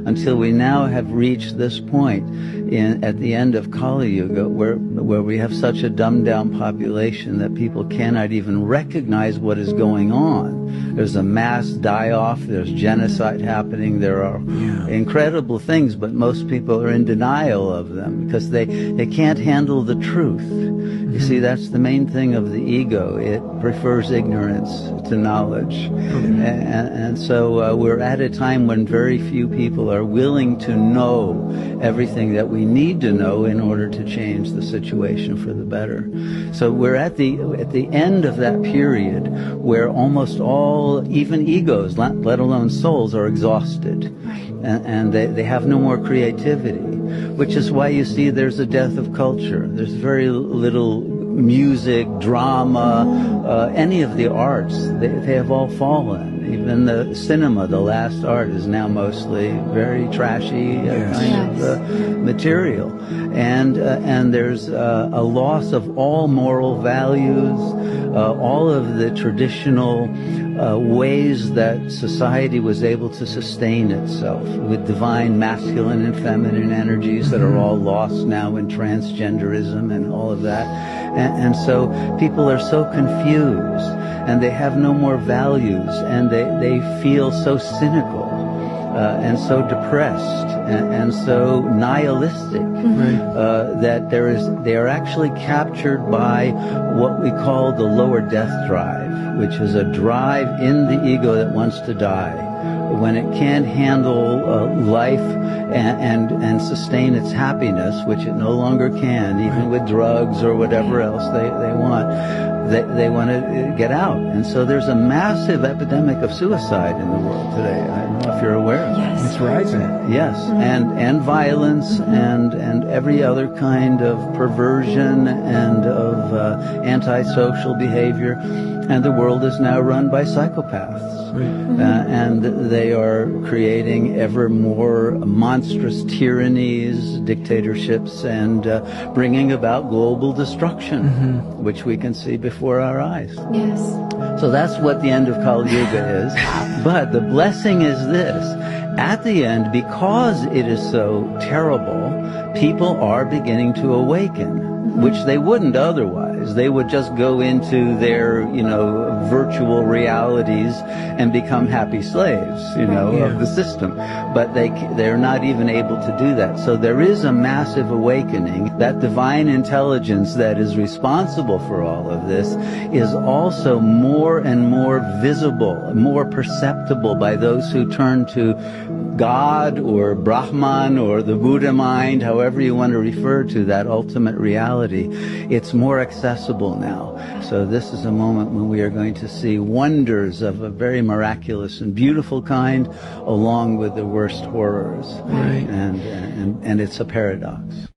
until we now have reached this point at the end of Kali Yuga where we have such a dumbed down population that people cannot even recognize what is going on. There's a mass die-off, there's genocide happening, there are incredible things, but most people are in denial of them because they can't handle the truth. You see, that's the main thing of the ego. It prefers ignorance to knowledge. And so we're at a time when very few people are willing to know everything that we need to know in order to change the situation for the better. So we're at the end of that period where almost all, even egos, let alone souls, are exhausted. And they have no more creativity, which is why you see there's a death of culture. There's very little music, drama, any of the arts. They have all fallen. Even the cinema, the last art, is now mostly very trashy kind of material. And there's a loss of all moral values, all of the traditional ways that society was able to sustain itself with divine masculine and feminine energies that are all lost now in transgenderism and all of that. And so people are so confused and they have no more values and they feel so cynical and so depressed and so nihilistic that they are actually captured by what we call the lower death drive, which is a drive in the ego that wants to die. When it can't handle life and sustain its happiness, which it no longer can, even with drugs or whatever else they want, they want to get out. And so there's a massive epidemic of suicide in the world today. I don't know if you're aware of that. Yes. It's rising. Yes, and violence and every other kind of perversion and of antisocial behavior. And the world is now run by psychopaths. And they are creating ever more monstrous tyrannies, dictatorships, and bringing about global destruction, which we can see before our eyes. Yes. So that's what the end of Kali Yuga is. But the blessing is this. At the end, because it is so terrible, people are beginning to awaken, which they wouldn't otherwise. They would just go into their, virtual realities and become happy slaves, of the system. But they're not even able to do that. So there is a massive awakening. That divine intelligence that is responsible for all of this is also more and more visible, more perceptible by those who turn to God or Brahman or the Buddha mind, however you want to refer to that ultimate reality. It's more accessible now. So this is a moment when we are going to see wonders of a very miraculous and beautiful kind, along with the worst horrors. Right. And it's a paradox.